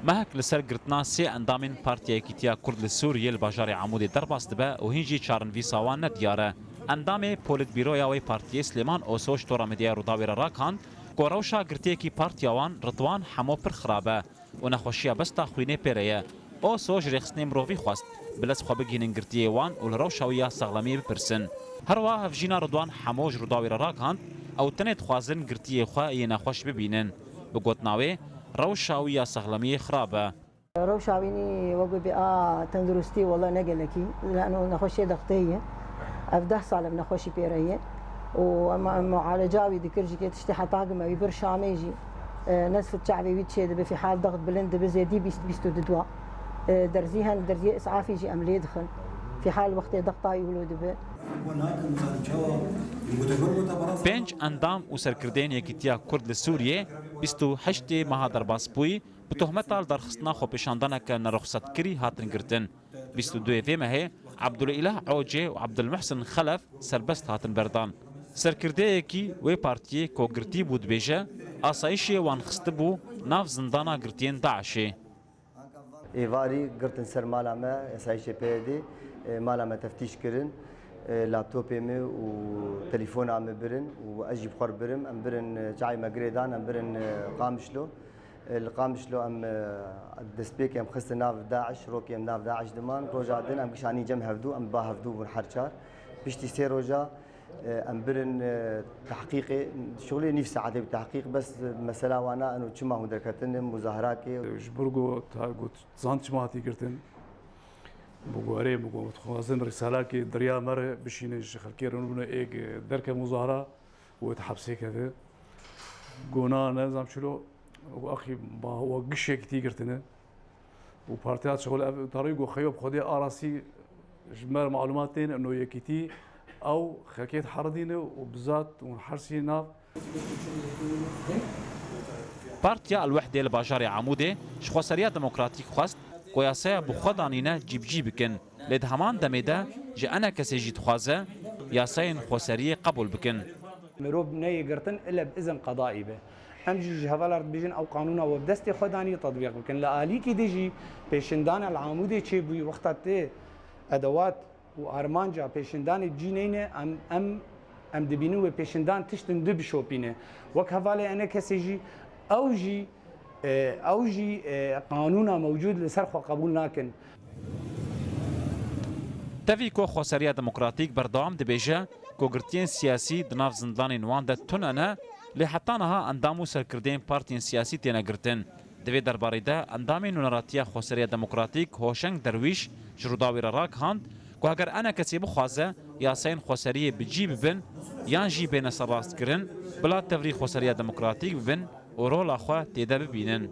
مهك لسر گرتنا سي اندامين بارتيا كيتيا كرد لسوريا الباجار عمود درباست با وهنجي چارن فيساوان ندياره اندامي بوليت بيرويا وي بارتيا سليمان اوسوش تورا مديا روداوير راكان كوروشا گرتيكي بارتياوان رضوان حمو پر خرابه ونخوشيا بستا خوينه بيريه اوسوش رخصني مروفي خواست بلس خو بگینن گرتیه وان ولروشاویا ساغلامی بپرسن هر واه فجینا رضوان حموج روداویر راکان او تنت خوازن گرتیه خو ینا خوش ببینن بگوتناوی روشاویا ساغلامی خرابه روشاويني وقو بقى تندرستي والله نقلكي لانه نخوشي ضغطيه افده صالح نخوشي بيريه ومعالجاوي ذكرجي كي تشتي حطاقمه ويبر شاميجي نزف الشعبي ويتشي في حال ضغط بلند بزيدي بيستو ددوا درزيهن درزي اسعافي يجي املي يدخل في حال وقت ضغطه يولد به بنج اندام وسركردين يكتيا كرد لسوريا بيستو حشتي مها درباس بوي بتهمتال درخصنا خو بشاندانا كان رخصت كري هاتن گرتن بيستو دوي فيما هي عبد الاله عوجي وعبد المحسن خلف سربست هاتن بردان سركرديكي وي بارتي كو گرتي بود بيجا اسايشي وان خستبو ناف زندانا گرتين داعشي ایواری گرتن سر مالا ما اسایش پیدی مالا ما تفتیش کردن لابتوبی می و تلفن عم برن و اجيب خور برم ام برن جاي مغريدان ام برن قامشلو القامشلو ام دسبيك ام خست ناف داعش روكي ام ناف داعش دمان روجا دن ام كشاني جم هفدو ام با هفدو بن حرچار بشتي سي روجا ام برن تحقيقي شغلي نفس ساعات بالتحقيق بس مسألة وانا انه كما هو دركتن مظاهرات جبرجو تاغوت زانت ماتي كرتن بوغاري بوغو خوازن رساله كي دريا مر بشين خلكيرن بنا ايج درك مظاهره وتحبسي كذا قونا نظام شلو واخي با هو قشي كتي كرتنا وبارتيات شغل طريقه خيوب خدي اراسي جمال معلوماتين انه يكتي او خلكيت حردينه وبزات ونحرسينا بارتيا الوحده الباجاري عموده شخصريه ديمقراطيك خواست قياسه بخدانينه جيب بكن لد همان دميده جي انا كسي جيت خوازه ياسين خوسريه قبول بكن مروب ني قرتن الا باذن قضائي به ام جي هفالار بيجن او قانون او بدستي خداني تطبيق بكن لالي كي ديجي بيشندان العمودي تشي بي وقتات ادوات وارمانجا بيشندان جينينه ام دبينو بيشندان تشتن دب شوبينه وك هفالي انا كسي جي او جي قانونا موجود لسرخ قبول ناكن تفيكو خوسريه ديمقراطيك بردوام دبيجا كوغرتين سياسي دناف زندان نوان دا تونانا لحطانها اندامو سركردين بارتين سياسي تينا گرتن دوی درباره ده اندامي نونراتيا خوسريه ديمقراطيك هوشنگ درويش جروداوير راك هاند کو اگر انا کسی بخوازه یاسین خوسريه بجي ببن یان جي بين سراست کرن بلا تفريق خوسريه ديمقراطيك ببن ورول اخوا تيدا ببينن